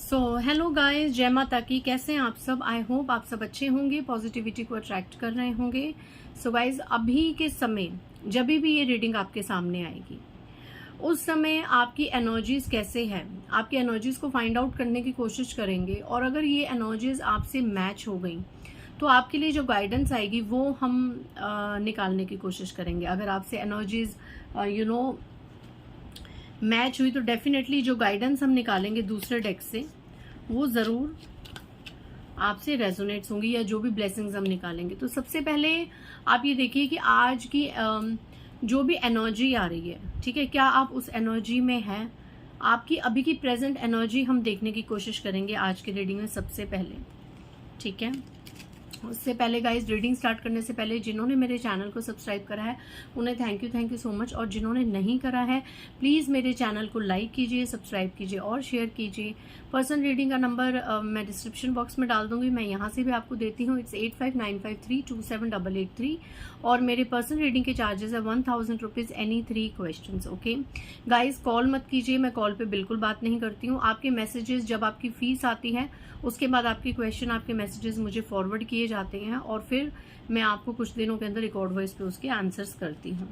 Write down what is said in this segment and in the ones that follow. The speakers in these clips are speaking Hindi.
सो हेलो गाइस, जय माता की। कैसे हैं आप सब? आई होप आप सब अच्छे होंगे, पॉजिटिविटी को अट्रैक्ट कर रहे होंगे। सो गाइस, अभी के समय जब भी ये रीडिंग आपके सामने आएगी उस समय आपकी एनर्जीज कैसे हैं, आपकी एनर्जीज को फाइंड आउट करने की कोशिश करेंगे। और अगर ये एनर्जीज आपसे मैच हो गई तो आपके लिए जो गाइडेंस आएगी वो हम निकालने की कोशिश करेंगे। अगर आपसे एनर्जीज मैच हुई तो डेफिनेटली जो गाइडेंस हम निकालेंगे दूसरे डेक से वो ज़रूर आपसे रेजोनेट्स होंगी, या जो भी ब्लेसिंग्स हम निकालेंगे। तो सबसे पहले आप ये देखिए कि आज की जो भी एनर्जी आ रही है, ठीक है, क्या आप उस एनर्जी में हैं? आपकी अभी की प्रेजेंट एनर्जी हम देखने की कोशिश करेंगे आज की रीडिंग में सबसे पहले, ठीक है। उससे पहले गाइस, रीडिंग स्टार्ट करने से पहले जिन्होंने मेरे चैनल को सब्सक्राइब करा है उन्हें थैंक यू सो मच। और जिन्होंने नहीं करा है प्लीज़ मेरे चैनल को लाइक कीजिए, सब्सक्राइब कीजिए और शेयर कीजिए। पर्सनल रीडिंग का नंबर मैं डिस्क्रिप्शन बॉक्स में डाल दूंगी, मैं यहाँ से भी आपको देती हूँ। इट्स 8595327883। और मेरे पर्सनल रीडिंग के चार्जेस है 1000 rupees any 3 question. Okay guys, call मत कीजिए, मैं कॉल पे बिल्कुल बात नहीं करती हूँ। आपके मैसेजेस जब आपकी फीस आती है उसके बाद आपके क्वेश्चन, आपके मैसेजेस मुझे फॉरवर्ड किए जाते हैं और फिर मैं आपको कुछ दिनों के अंदर रिकॉर्ड वॉइस पे उसके आंसर्स करती हूँ।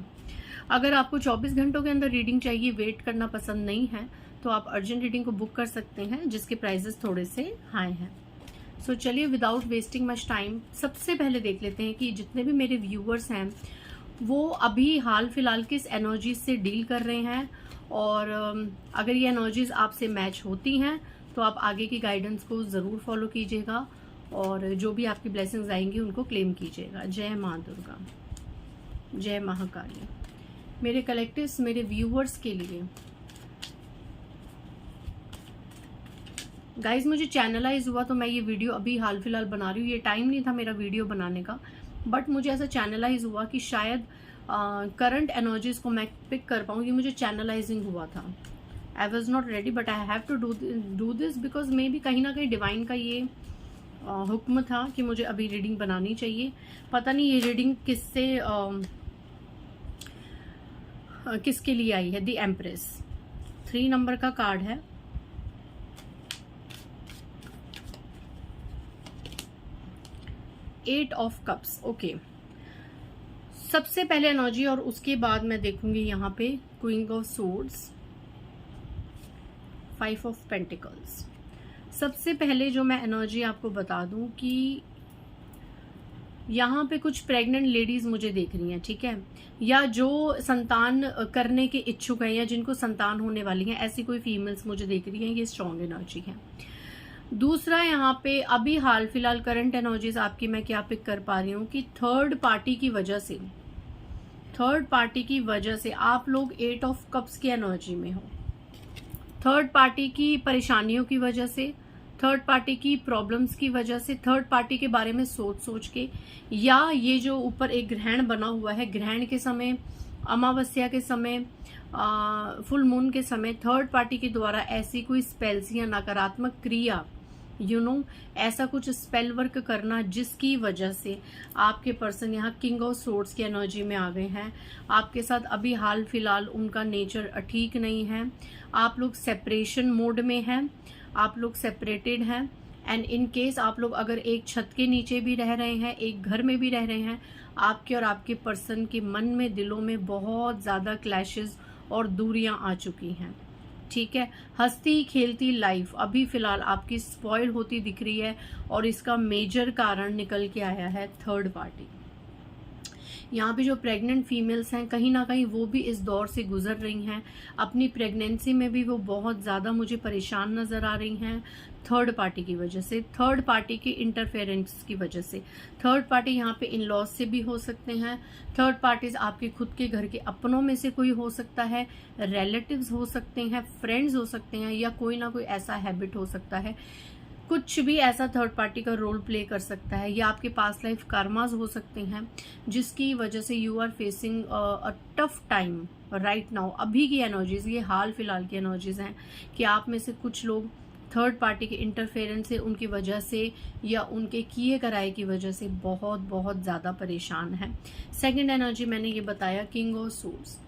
अगर आपको 24 घंटों के अंदर रीडिंग चाहिए, वेट करना पसंद नहीं है, तो आप अर्जेंट रीडिंग को बुक कर सकते हैं जिसके प्राइजेस थोड़े से हाई हैं। सो चलिए, विदाउट वेस्टिंग मच टाइम सबसे पहले देख लेते हैं कि जितने भी मेरे व्यूअर्स हैं वो अभी हाल फिलहाल किस एनर्जीज से डील कर रहे हैं। और अगर ये एनर्जीज आपसे मैच होती हैं तो आप आगे की गाइडेंस को ज़रूर फॉलो कीजिएगा और जो भी आपकी ब्लेसिंग्स आएंगी उनको क्लेम कीजिएगा। जय माँ दुर्गा, जय महाकाली। मेरे कलेक्टिव्स, मेरे व्यूअर्स के लिए गाइज, मुझे चैनलाइज हुआ तो मैं ये वीडियो अभी हाल फिलहाल बना रही हूँ। ये टाइम नहीं था मेरा वीडियो बनाने का, बट मुझे ऐसा चैनलाइज हुआ कि शायद करंट एनर्जीज को मैं पिक कर पाऊँ। ये मुझे चैनलाइजिंग हुआ था। I was not ready but I have to do this because maybe कहीं ना कहीं डिवाइन का ये हुक्म था कि मुझे अभी रीडिंग बनानी चाहिए। पता नहीं ये रीडिंग किसके लिए आई है। द एम्प्रेस 3 नंबर का कार्ड है। Eight of cups. ओके, सबसे पहले एनर्जी और उसके बाद मैं देखूंगी यहाँ पे queen of swords, 5 of pentacles. सबसे पहले जो मैं एनर्जी आपको बता दूं कि यहाँ पे कुछ प्रेग्नेंट लेडीज मुझे देख रही हैं, ठीक है, या जो संतान करने के इच्छुक हैं या जिनको संतान होने वाली हैं, ऐसी कोई फीमेल्स मुझे देख रही हैं। ये स्ट्रॉन्ग एनर्जी है। दूसरा, यहाँ पे अभी हाल फिलहाल करंट एनर्जीज आपकी मैं क्या पिक कर पा रही हूँ कि थर्ड पार्टी की वजह से आप लोग 8 ऑफ कप्स की एनर्जी में हो। थर्ड पार्टी की परेशानियों की वजह से, थर्ड पार्टी की प्रॉब्लम्स की वजह से, थर्ड पार्टी के बारे में सोच के, या ये जो ऊपर एक ग्रहण बना हुआ है, ग्रहण के समय, अमावस्या के समय, फुल मून के समय थर्ड पार्टी के द्वारा ऐसी कोई स्पेल्स या नकारात्मक क्रिया, ऐसा कुछ स्पेल वर्क करना जिसकी वजह से आपके पर्सन यहाँ किंग ऑफ सोर्ड्स की एनर्जी में आ गए हैं। आपके साथ अभी हाल फिलहाल उनका नेचर ठीक नहीं है। आप लोग सेपरेशन मोड में हैं, आप लोग सेपरेटेड हैं। एंड इन केस आप लोग अगर एक छत के नीचे भी रह रहे हैं, एक घर में भी रह रहे हैं, आपके और आपके पर्सन के मन में, दिलों में बहुत ज़्यादा क्लैशेस और दूरियां आ चुकी हैं, ठीक है। हंसती खेलती लाइफ अभी फिलहाल आपकी स्पॉइल होती दिख रही है और इसका मेजर कारण निकल के आया है थर्ड पार्टी। यहाँ पे जो प्रेग्नेंट फीमेल्स हैं कहीं ना कहीं वो भी इस दौर से गुजर रही हैं। अपनी प्रेगनेंसी में भी वो बहुत ज़्यादा मुझे परेशान नज़र आ रही हैं थर्ड पार्टी की वजह से, थर्ड पार्टी की इंटरफेरेंस की वजह से। थर्ड पार्टी यहाँ पे इन लॉज से भी हो सकते हैं। थर्ड पार्टीज आपके खुद के घर के अपनों में से कोई हो सकता है, रिलेटिव्स हो सकते हैं, फ्रेंड्स हो सकते हैं, या कोई ना कोई ऐसा हैबिट हो सकता है, कुछ भी ऐसा थर्ड पार्टी का रोल प्ले कर सकता है। या आपके पास लाइफ कर्मास हो सकते हैं जिसकी वजह से you are facing a tough time right now. अभी की एनर्जीज, ये हाल फिलहाल की एनर्जीज हैं कि आप में से कुछ लोग थर्ड पार्टी के इंटरफेरेंस से, उनकी वजह से या उनके किए कराए की वजह से बहुत बहुत ज़्यादा परेशान है। सेकेंड एनर्जी मैंने ये बताया किंग ऑफ सोर्ड्स।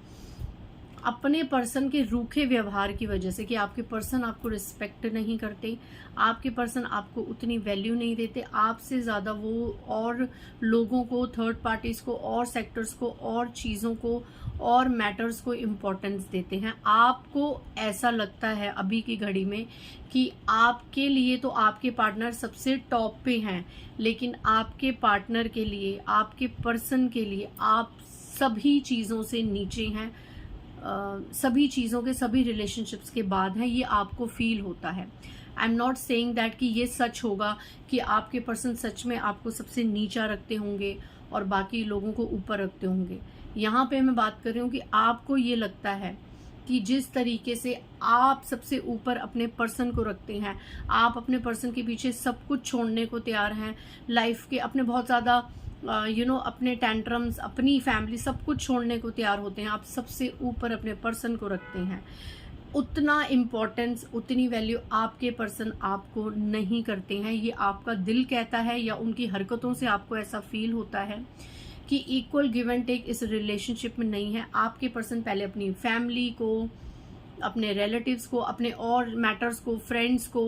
अपने पर्सन के रूखे व्यवहार की वजह से, कि आपके पर्सन आपको रिस्पेक्ट नहीं करते, आपके पर्सन आपको उतनी वैल्यू नहीं देते, आपसे ज़्यादा वो और लोगों को, थर्ड पार्टीज को, और सेक्टर्स को, और चीज़ों को, और मैटर्स को इम्पोर्टेंस देते हैं। आपको ऐसा लगता है अभी की घड़ी में कि आपके लिए तो आपके पार्टनर सबसे टॉप पे हैं, लेकिन आपके पार्टनर के लिए, आपके पर्सन के लिए आप सभी चीज़ों से नीचे हैं, सभी चीज़ों के, सभी रिलेशनशिप्स के बाद है, ये आपको फील होता है। I am not saying that कि ये सच होगा कि आपके पर्सन सच में आपको सबसे नीचा रखते होंगे और बाकी लोगों को ऊपर रखते होंगे। यहाँ पे मैं बात कर रही हूँ कि आपको ये लगता है कि जिस तरीके से आप सबसे ऊपर अपने पर्सन को रखते हैं, आप अपने पर्सन के पीछे सब कुछ छोड़ने को तैयार हैं, लाइफ के अपने बहुत ज़्यादा अपने टेंट्रम्स, अपनी फैमिली, सब कुछ छोड़ने को तैयार होते हैं, आप सबसे ऊपर अपने पर्सन को रखते हैं। उतना इम्पोर्टेंस, उतनी वैल्यू आपके पर्सन आपको नहीं करते हैं। ये आपका दिल कहता है या उनकी हरकतों से आपको ऐसा फील होता है कि इक्वल गिव एंड टेक इस रिलेशनशिप में नहीं है। आपके पर्सन पहले अपनी फैमिली को, अपने रिलेटिव्स को, अपने और मैटर्स को, फ्रेंड्स को,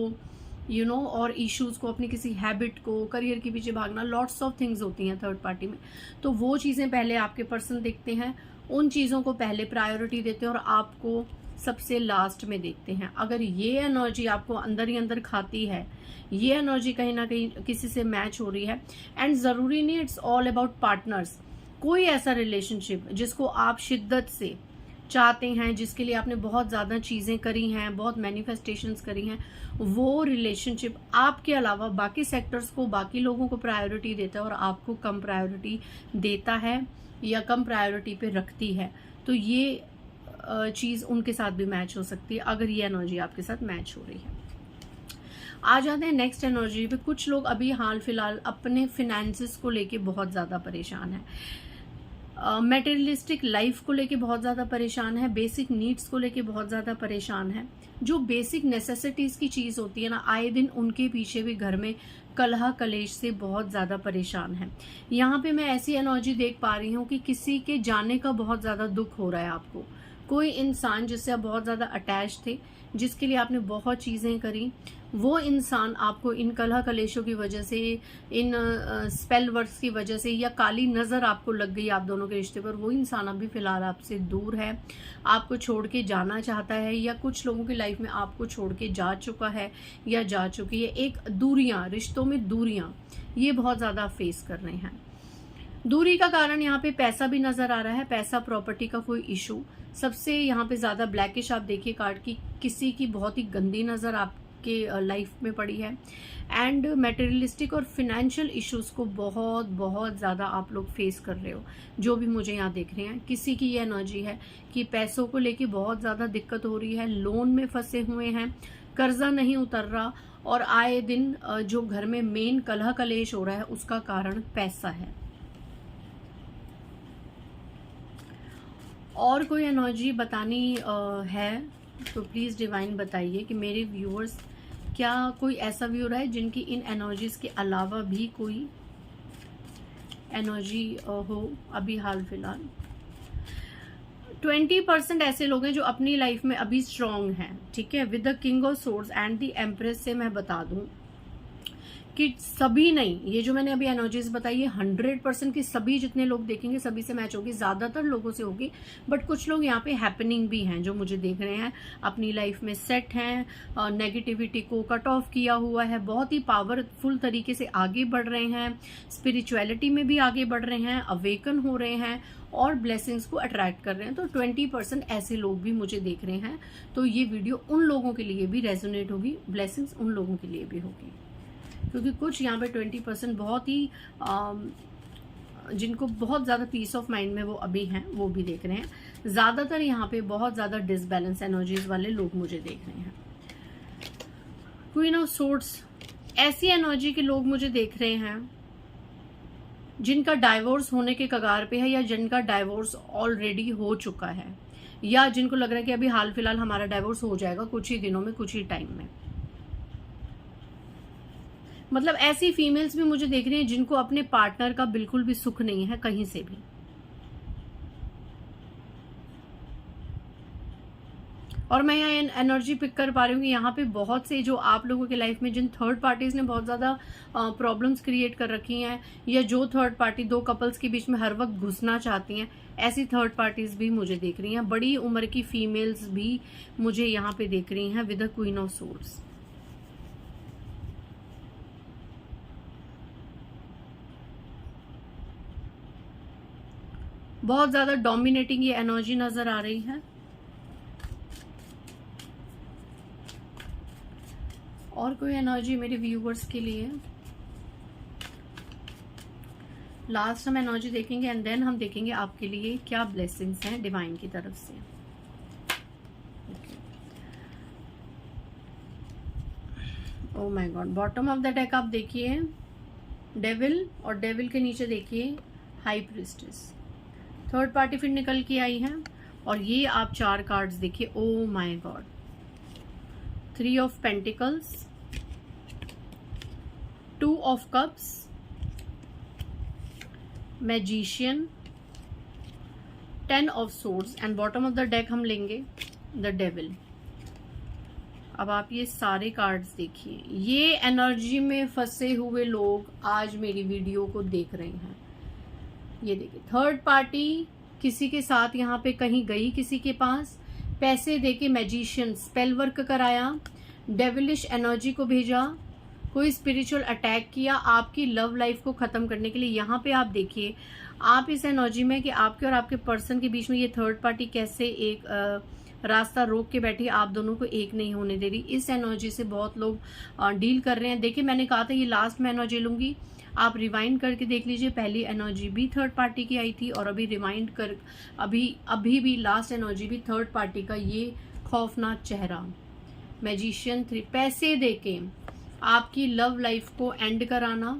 और इश्यूज को, अपनी किसी हैबिट को, करियर के पीछे भागना, लॉट्स ऑफ थिंग्स होती हैं थर्ड पार्टी में। तो वो चीज़ें पहले आपके पर्सन देखते हैं, उन चीज़ों को पहले प्रायोरिटी देते हैं और आपको सबसे लास्ट में देखते हैं। अगर ये एनर्जी आपको अंदर ही अंदर खाती है, ये एनर्जी कहीं ना कहीं किसी से मैच हो रही है, एंड ज़रूरी नहीं इट्स ऑल अबाउट पार्टनर्स, कोई ऐसा रिलेशनशिप जिसको आप शिद्दत से चाहते हैं, जिसके लिए आपने बहुत ज़्यादा चीज़ें करी हैं, बहुत मैनिफेस्टेशंस करी हैं, वो रिलेशनशिप आपके अलावा बाकी सेक्टर्स को, बाकी लोगों को प्रायोरिटी देता है और आपको कम प्रायोरिटी देता है या कम प्रायोरिटी पे रखती है। तो ये चीज़ उनके साथ भी मैच हो सकती है अगर ये एनर्जी आपके साथ मैच हो रही है। आ जाते हैं नेक्स्ट एनर्जी पे। कुछ लोग अभी हाल फिलहाल अपने फिनेंसेस को लेके बहुत ज़्यादा परेशान है, मटेरियलिस्टिक लाइफ को लेके बहुत ज़्यादा परेशान है, बेसिक नीड्स को लेके बहुत ज़्यादा परेशान है। जो बेसिक नेसेसिटीज़ की चीज़ होती है ना, आए दिन उनके पीछे भी घर में कलह कलेश से बहुत ज़्यादा परेशान है। यहाँ पे मैं ऐसी एनर्जी देख पा रही हूँ कि किसी के जाने का बहुत ज़्यादा दुख हो रहा है आपको। कोई इंसान जिससे आप बहुत ज़्यादा अटैच थे, जिसके लिए आपने बहुत चीज़ें करी, वो इंसान आपको इन कलह कलेशों की वजह से, इन स्पेल वर्ड्स की वजह से, या काली नज़र आपको लग गई आप दोनों के रिश्ते पर, वो इंसान अभी फ़िलहाल आपसे दूर है, आपको छोड़ के जाना चाहता है, या कुछ लोगों की लाइफ में आपको छोड़ के जा चुका है या जा चुकी है। एक दूरियां, रिश्तों में दूरियां, ये बहुत ज़्यादा फेस कर रहे हैं। दूरी का कारण यहाँ पे पैसा भी नज़र आ रहा है, पैसा, प्रॉपर्टी का कोई इशू। सबसे यहाँ पे ज़्यादा ब्लैकिश आप देखिए कार्ड की, किसी की बहुत ही गंदी नज़र आपके लाइफ में पड़ी है, एंड मटेरियलिस्टिक और फिनेंशियल इश्यूज को बहुत बहुत ज़्यादा आप लोग फेस कर रहे हो। जो भी मुझे यहाँ देख रहे हैं, किसी की ये एनर्जी है कि पैसों को लेके बहुत ज़्यादा दिक्कत हो रही है, लोन में फंसे हुए हैं, कर्जा नहीं उतर रहा, और आए दिन जो घर में मेन कलह कलेश हो रहा है उसका कारण पैसा है। और कोई एनर्जी बतानी है तो प्लीज़ डिवाइन बताइए कि मेरे व्यूअर्स, क्या कोई ऐसा व्यूअर है जिनकी इन एनर्जीज के अलावा भी कोई एनर्जी हो अभी हाल फिलहाल। 20% ऐसे लोग हैं जो अपनी लाइफ में अभी स्ट्रांग हैं, ठीक है, with the king of swords and the empress से मैं बता दूं कि सभी नहीं, ये जो मैंने अभी एनर्जीज बताई है 100% की सभी जितने लोग देखेंगे सभी से मैच होगी, ज्यादातर लोगों से होगी, बट कुछ लोग यहाँ पे हैपनिंग भी हैं जो मुझे देख रहे हैं, अपनी लाइफ में सेट हैं, नेगेटिविटी को कट ऑफ किया हुआ है, बहुत ही पावरफुल तरीके से आगे बढ़ रहे हैं, स्पिरिचुअलिटी में भी आगे बढ़ रहे हैं, अवेकन हो रहे हैं और ब्लेसिंग्स को अट्रैक्ट कर रहे हैं। तो 20% ऐसे लोग भी मुझे देख रहे हैं, तो ये वीडियो उन लोगों के लिए भी रेजोनेट होगी, ब्लेसिंग्स उन लोगों के लिए भी होगी, क्योंकि कुछ यहाँ पे 20% बहुत ही जिनको बहुत ज़्यादा पीस ऑफ माइंड में वो अभी हैं, वो भी देख रहे हैं। ज़्यादातर यहाँ पे बहुत ज़्यादा डिसबैलेंस एनर्जीज वाले लोग मुझे देख रहे हैं। क्वीन ऑफ सोर्ड्स, ऐसी एनर्जी के लोग मुझे देख रहे हैं जिनका डाइवोर्स होने के कगार पे है, या जिनका डाइवोर्स ऑलरेडी हो चुका है, या जिनको लग रहा है कि अभी हाल फिलहाल हमारा डाइवोर्स हो जाएगा कुछ ही दिनों में, कुछ ही टाइम में। मतलब ऐसी फीमेल्स भी मुझे देख रही हैं जिनको अपने पार्टनर का बिल्कुल भी सुख नहीं है कहीं से भी। और मैं यहाँ एनर्जी पिक कर पा रही हूँ कि यहाँ पे बहुत से जो आप लोगों के लाइफ में जिन थर्ड पार्टीज ने बहुत ज़्यादा प्रॉब्लम्स क्रिएट कर रखी हैं, या जो थर्ड पार्टी दो कपल्स के बीच में हर वक्त घुसना चाहती हैं, ऐसी थर्ड पार्टीज भी मुझे दिख रही हैं। बड़ी उम्र की फीमेल्स भी मुझे यहाँ पे दिख रही हैं with the queen of swords. बहुत ज़्यादा डोमिनेटिंग ये एनर्जी नजर आ रही है। और कोई एनर्जी मेरे व्यूवर्स के लिए? लास्ट हम एनर्जी देखेंगे एंड देन हम देखेंगे आपके लिए क्या ब्लेसिंग्स हैं डिवाइन की तरफ से। Oh my God, bottom of the deck आप देखिए डेविल, और डेविल के नीचे देखिए हाई प्रीस्टेस। थर्ड पार्टी फिर निकल के आई है, और ये आप 4 कार्ड्स देखिए। Oh my God, 3 of pentacles, 2 of cups, magician, 10 of swords and bottom of the deck हम लेंगे द डेविल। अब आप ये सारे कार्ड्स देखिए। ये एनर्जी में फंसे हुए लोग आज मेरी वीडियो को देख रहे हैं। ये देखिए, थर्ड पार्टी किसी के साथ यहाँ पे कहीं गई, किसी के पास पैसे देके मैजिशियन स्पेल वर्क कराया, डेविलिश एनर्जी को भेजा, कोई स्पिरिचुअल अटैक किया आपकी लव लाइफ को खत्म करने के लिए। यहाँ पे आप देखिए, आप इस एनर्जी में कि आपके और आपके पर्सन के बीच में ये थर्ड पार्टी कैसे एक रास्ता रोक के बैठी, आप दोनों को एक नहीं होने दे रही। इस एनर्जी से बहुत लोग डील कर रहे हैं। देखिए, मैंने कहा था ये लास्ट में एनर्जी लूंगी, आप रिवाइंड करके देख लीजिए। पहली एनर्जी भी थर्ड पार्टी की आई थी, और अभी रिवाइंड कर अभी भी लास्ट एनर्जी भी थर्ड पार्टी का ये खौफनाक चेहरा। मैजिशियन 3, पैसे देके आपकी लव लाइफ को एंड कराना,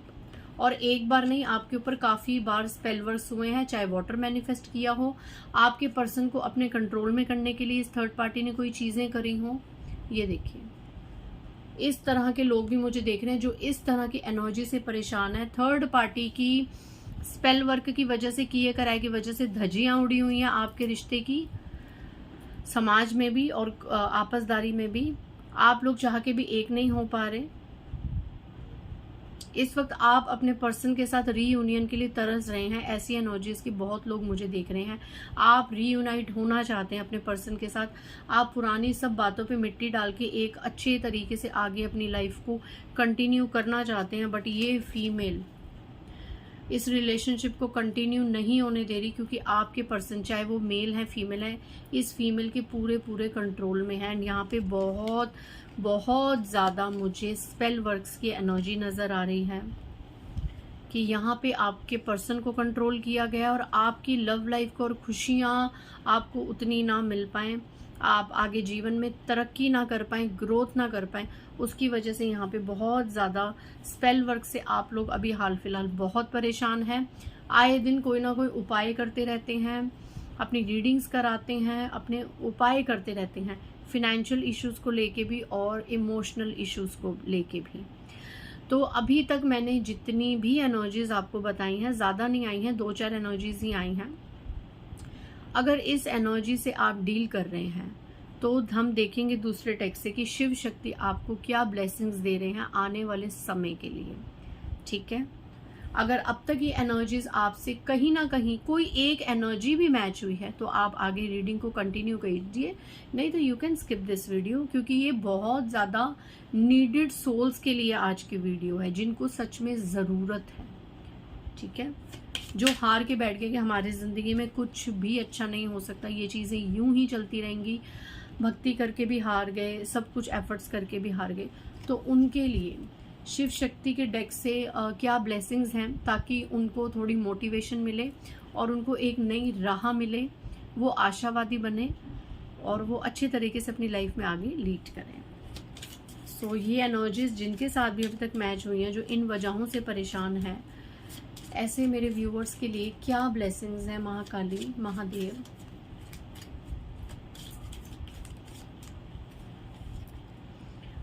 और एक बार नहीं आपके ऊपर काफी बार स्पेल वर्क्स हुए हैं, चाहे वाटर मैनिफेस्ट किया हो, आपके पर्सन को अपने कंट्रोल में करने के लिए इस थर्ड पार्टी ने कोई चीजें करी हो। ये देखिए, इस तरह के लोग भी मुझे देख रहे हैं जो इस तरह की एनर्जी से परेशान है। थर्ड पार्टी की स्पेल वर्क की वजह से, किए कराए की वजह से धज्जियां उड़ी हुई हैं आपके रिश्ते की, समाज में भी और आपसदारी में भी। आप लोग चाह के भी एक नहीं हो पा रहे। इस वक्त आप अपने पर्सन के साथ रीयूनियन के लिए तरस रहे हैं। ऐसी एनर्जीज की बहुत लोग मुझे देख रहे हैं। आप रीयूनाइट होना चाहते हैं अपने पर्सन के साथ। आप पुरानी सब बातों पे मिट्टी डाल के एक अच्छे तरीके से आगे अपनी लाइफ को कंटिन्यू करना चाहते हैं, बट ये फीमेल इस रिलेशनशिप को कंटिन्यू नहीं होने दे रही, क्योंकि आपके पर्सन, चाहे वो मेल है फीमेल है, इस फीमेल के पूरे कंट्रोल में है। एंड यहाँ पे बहुत ज़्यादा मुझे स्पेल वर्क्स की एनर्जी नज़र आ रही है कि यहाँ पे आपके पर्सन को कंट्रोल किया गया, और आपकी लव लाइफ को और खुशियाँ आपको उतनी ना मिल पाएँ, आप आगे जीवन में तरक्की ना कर पाएँ, ग्रोथ ना कर पाएँ। उसकी वजह से यहाँ पे बहुत ज़्यादा स्पेल वर्क से आप लोग अभी हाल फिलहाल बहुत परेशान हैं। आए दिन कोई ना कोई उपाय करते रहते हैं, अपनी रीडिंग्स कराते हैं, अपने उपाय करते रहते हैं, फिनेंशियल इश्यूज को लेके भी और इमोशनल इश्यूज को लेके भी। तो अभी तक मैंने जितनी भी एनर्जीज आपको बताई हैं, ज़्यादा नहीं आई हैं, 2-4 एनर्जीज ही आई हैं। अगर इस एनर्जी से आप डील कर रहे हैं तो हम देखेंगे दूसरे टेक्स्ट से कि शिव शक्ति आपको क्या ब्लेसिंग्स दे रहे हैं आने वाले समय के लिए। ठीक है, अगर अब तक ये एनर्जीज आपसे कहीं ना कहीं कोई एक एनर्जी भी मैच हुई है तो आप आगे रीडिंग को कंटिन्यू कीजिए, नहीं तो you can skip this video, क्योंकि ये बहुत ज़्यादा नीडेड सोल्स के लिए आज की वीडियो है, जिनको सच में ज़रूरत है। ठीक है, जो हार के बैठ गए कि हमारी ज़िंदगी में कुछ भी अच्छा नहीं हो सकता, ये चीज़ें यूं ही चलती रहेंगी, भक्ति करके भी हार गए, सब कुछ एफर्ट्स करके भी हार गए, तो उनके लिए शिव शक्ति के डेक से क्या ब्लेसिंग्स हैं, ताकि उनको थोड़ी मोटिवेशन मिले और उनको एक नई राह मिले, वो आशावादी बने और वो अच्छे तरीके से अपनी लाइफ में आगे लीड करें। सो ये एनर्जीज जिनके साथ भी अभी तक मैच हुई हैं, जो इन वजहों से परेशान है, ऐसे मेरे व्यूवर्स के लिए क्या ब्लेसिंग्स हैं महाकाली महादेव।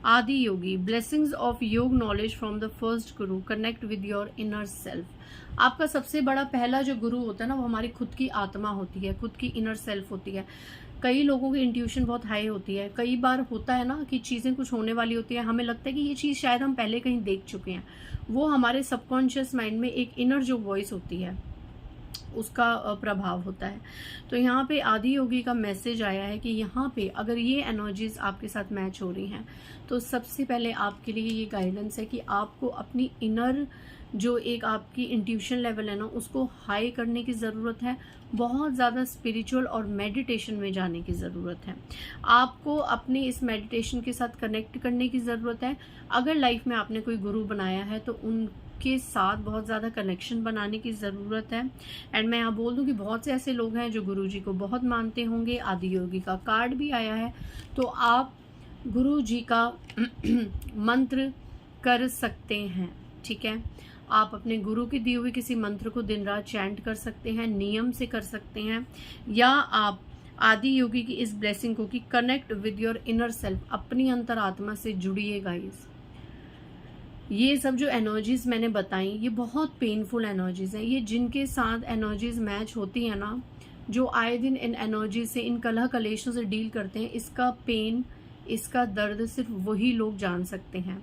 आदि योगी, ब्लेसिंग्स ऑफ योग knowledge from the first Guru, connect with your inner self. आपका सबसे बड़ा पहला जो गुरु होता है ना, वो हमारी खुद की आत्मा होती है, खुद की इनर सेल्फ होती है। कई लोगों की इंट्यूशन बहुत हाई होती है। कई बार होता है ना कि चीज़ें कुछ होने वाली होती है, हमें लगता है कि ये चीज़ शायद हम पहले कहीं देख चुके हैं। वो हमारे सबकॉन्शियस माइंड में एक इनर जो वॉइस होती है उसका प्रभाव होता है। तो यहाँ पे आदि योगी का मैसेज आया है कि यहाँ पे अगर ये एनर्जीज आपके साथ मैच हो रही हैं तो सबसे पहले आपके लिए ये गाइडेंस है कि आपको अपनी इनर जो एक आपकी इंट्यूशन लेवल है ना उसको हाई करने की ज़रूरत है। बहुत ज़्यादा स्पिरिचुअल और मेडिटेशन में जाने की ज़रूरत है। आपको अपने इस मेडिटेशन के साथ कनेक्ट करने की ज़रूरत है। अगर लाइफ में आपने कोई गुरु बनाया है तो उनके साथ बहुत ज़्यादा कनेक्शन बनाने की ज़रूरत है। एंड मैं यहाँ बोल दूँ कि बहुत से ऐसे लोग हैं जो गुरुजी को बहुत मानते होंगे। आदि योगी का कार्ड भी आया है, तो आप गुरुजी का मंत्र कर सकते हैं। ठीक है, आप अपने गुरु की दी हुई किसी मंत्र को दिन रात चैंट कर सकते हैं, नियम से कर सकते हैं, या आप आदि योगी की इस ब्लेसिंग को कि connect with your inner self, अपनी अंतरात्मा से जुड़िए गाइस। ये सब जो एनर्जीज मैंने बताई ये बहुत पेनफुल एनर्जीज हैं। ये जिनके साथ एनर्जीज मैच होती है ना, जो आए दिन इन एनर्जीज से, इन कलह कलेशों से डील करते हैं, इसका पेन, इसका दर्द सिर्फ वही लोग जान सकते हैं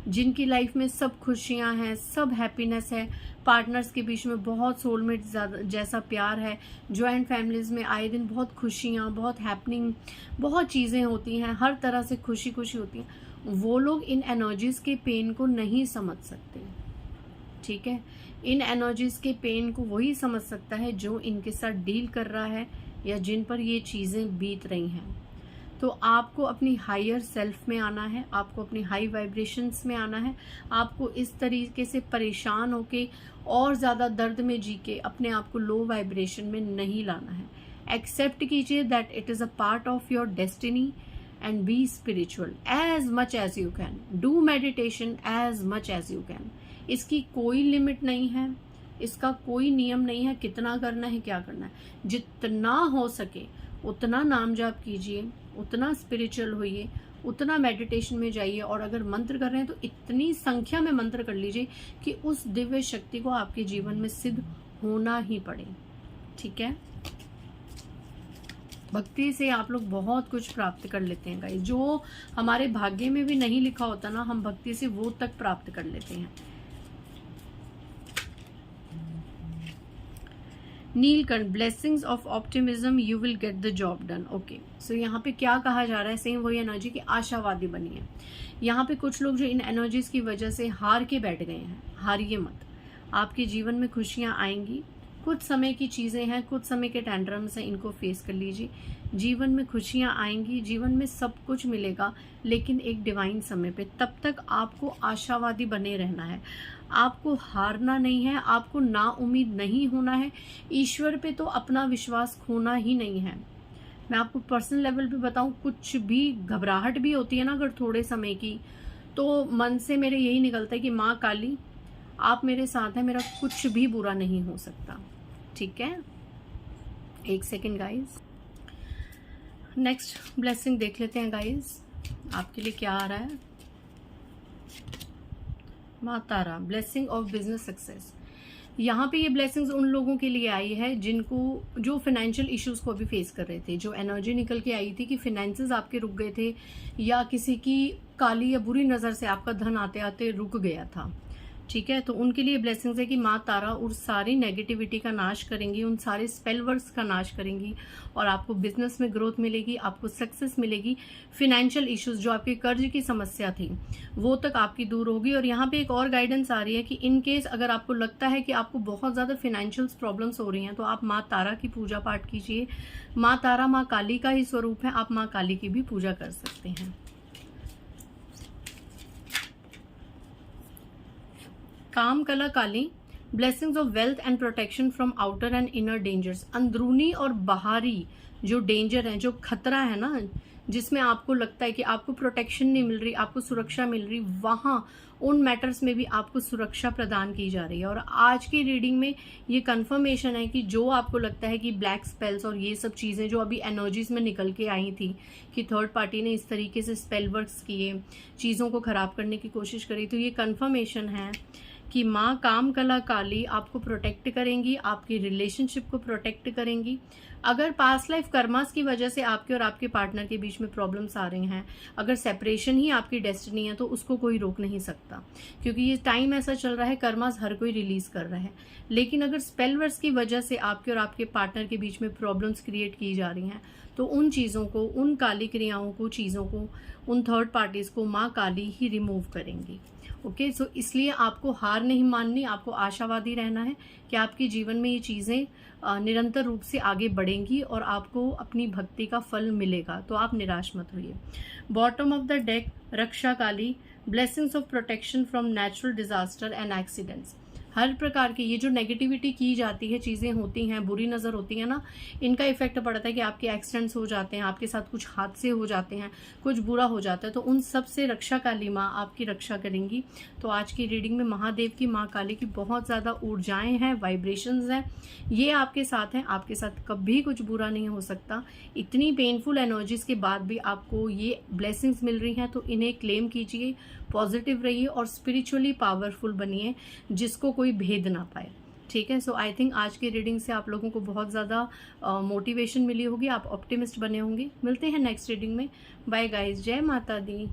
जिनकी लाइफ में सब खुशियां हैं, सब हैप्पीनेस है, पार्टनर्स के बीच में बहुत सोलमेट जैसा प्यार है, जॉइंट फैमिलीज में आए दिन बहुत खुशियां, बहुत हैपनिंग, बहुत चीज़ें होती हैं, हर तरह से खुशी खुशी होती हैं। वो लोग इन एनर्जीज के पेन को नहीं समझ सकते। ठीक है, इन एनर्जीज के पेन को वही समझ सकता है जो इनके साथ डील कर रहा है या जिन पर ये चीज़ें बीत रही हैं। तो आपको अपनी हायर सेल्फ में आना है, आपको अपनी हाई वाइब्रेशंस में आना है। आपको इस तरीके से परेशान होके और ज़्यादा दर्द में जी के अपने आप को लो वाइब्रेशन में नहीं लाना है। एक्सेप्ट कीजिए that it is a part of your destiny and be spiritual as much as you can, do meditation as much as you can. इसकी कोई लिमिट नहीं है, इसका कोई नियम नहीं है कितना करना है, क्या करना है। जितना हो सके उतना नाम जाप कीजिए, उतना स्पिरिचुअल होइए, उतना मेडिटेशन में जाइए, और अगर मंत्र कर रहे हैं तो इतनी संख्या में मंत्र कर लीजिए कि उस दिव्य शक्ति को आपके जीवन में सिद्ध होना ही पड़े। ठीक है, भक्ति से आप लोग बहुत कुछ प्राप्त कर लेते हैं गाइस। जो हमारे भाग्य में भी नहीं लिखा होता ना, हम भक्ति से वो तक प्राप्त कर लेते हैं। Neelkanth, blessings of optimism, you will get the job done. Okay, so यहाँ पे क्या कहा जा रहा है, सेम वही एनर्जी की आशावादी बनिए। यहाँ पे कुछ लोग जो इन एनर्जीज की वजह से हार के बैठ गए हैं, हारिए मत। आपके जीवन में खुशियाँ आएंगी। कुछ समय की चीज़ें हैं, कुछ समय के टेंड्रम्स हैं, इनको फेस कर लीजिए। जीवन में खुशियाँ आएंगी, जीवन में सब कुछ मिलेगा, लेकिन एक डिवाइन समय पे। तब तक आपको आशावादी बने रहना है, आपको हारना नहीं है, आपको ना उम्मीद नहीं होना है। ईश्वर पे तो अपना विश्वास खोना ही नहीं है। मैं आपको पर्सनल लेवल पे बताऊं, कुछ भी घबराहट भी होती है ना अगर थोड़े समय की, तो मन से मेरे यही निकलता है कि माँ काली आप मेरे साथ हैं, मेरा कुछ भी बुरा नहीं हो सकता। ठीक है, एक सेकेंड गाइज, नेक्स्ट ब्लेसिंग देख लेते हैं गाइज आपके लिए क्या आ रहा है। माँ तारा, ब्लेसिंग ऑफ बिजनेस सक्सेस। यहाँ पे ये ब्लेसिंग्स उन लोगों के लिए आई है जिनको, जो फाइनेंशियल इश्यूज को अभी फेस कर रहे थे, जो एनर्जी निकल के आई थी कि फाइनेंसेस आपके रुक गए थे, या किसी की काली या बुरी नज़र से आपका धन आते आते रुक गया था। ठीक है, तो उनके लिए ब्लेसिंग्स है कि माँ तारा उस सारी नेगेटिविटी का नाश करेंगी, उन सारे स्पेल वर्क्स का नाश करेंगी, और आपको बिजनेस में ग्रोथ मिलेगी, आपको सक्सेस मिलेगी। फिनेंशियल इश्यूज, जो आपके कर्ज की समस्या थी, वो तक आपकी दूर होगी। और यहाँ पे एक और गाइडेंस आ रही है कि इन केस अगर आपको लगता है कि आपको बहुत ज़्यादा फिनेंशियल प्रॉब्लम्स हो रही हैं, तो आप माँ तारा की पूजा पाठ कीजिए। माँ तारा माँ काली का ही स्वरूप है, आप माँ काली की भी पूजा कर सकते हैं। Kaam Kala Kali, blessings of wealth and protection from outer and inner dangers. अंदरूनी और बाहरी जो डेंजर है, जो खतरा है ना, जिसमें आपको लगता है कि आपको प्रोटेक्शन नहीं मिल रही, आपको सुरक्षा मिल रही, वहां उन मैटर्स में भी आपको सुरक्षा प्रदान की जा रही है। और आज की रीडिंग में ये कंफर्मेशन है कि जो आपको लगता है कि ब्लैक स्पेल्स और ये सब चीज़ें जो अभी एनर्जीज में निकल के आई थी कि थर्ड पार्टी ने इस तरीके से स्पेल वर्क्स किए, चीज़ों को ख़राब करने की कोशिश करी, तो ये कंफर्मेशन है कि माँ काम कला काली आपको प्रोटेक्ट करेंगी, आपकी रिलेशनशिप को प्रोटेक्ट करेंगी। अगर पास्ट लाइफ कर्मास की वजह से आपके और आपके पार्टनर के बीच में प्रॉब्लम्स आ रही हैं, अगर सेपरेशन ही आपकी डेस्टिनी है, तो उसको कोई रोक नहीं सकता, क्योंकि ये टाइम ऐसा चल रहा है, कर्मास हर कोई रिलीज कर रहा है। लेकिन अगर स्पेल वर्ड्स की वजह से आपके और आपके पार्टनर के बीच में प्रॉब्लम्स क्रिएट की जा रही हैं, तो उन चीज़ों को, उन काली क्रियाओं को, चीज़ों को, उन थर्ड पार्टीज को माँ काली ही रिमूव करेंगी। ओके, सो इसलिए आपको हार नहीं माननी, आपको आशावादी रहना है कि आपके जीवन में ये चीज़ें निरंतर रूप से आगे बढ़ेंगी और आपको अपनी भक्ति का फल मिलेगा, तो आप निराश मत होइए। Bottom of the deck, Raksha Kali, blessings of protection from natural disaster and accidents. हर प्रकार की ये जो नेगेटिविटी की जाती है, चीज़ें होती हैं, बुरी नज़र होती है ना, इनका इफेक्ट पड़ता है कि आपके एक्सीडेंट्स हो जाते हैं, आपके साथ कुछ हादसे हो जाते हैं, कुछ बुरा हो जाता है, तो उन सब से रक्षा काली माँ आपकी रक्षा करेंगी। तो आज की रीडिंग में महादेव की, माँ काली की बहुत ज़्यादा ऊर्जाएं हैं, वाइब्रेशंस हैं, ये आपके साथ हैं, आपके साथ कभी कुछ बुरा नहीं हो सकता। इतनी पेनफुल एनर्जीज के बाद भी आपको ये ब्लेसिंग्स मिल रही हैं, तो इन्हें क्लेम कीजिए, पॉजिटिव रहिए और स्पिरिचुअली पावरफुल बनिए, जिसको कोई भेद ना पाए। ठीक है, सो आई थिंक आज की रीडिंग से आप लोगों को बहुत ज़्यादा मोटिवेशन मिली होगी, आप ऑप्टिमिस्ट बने होंगे। मिलते हैं नेक्स्ट रीडिंग में। बाय गाइज, जय माता दी।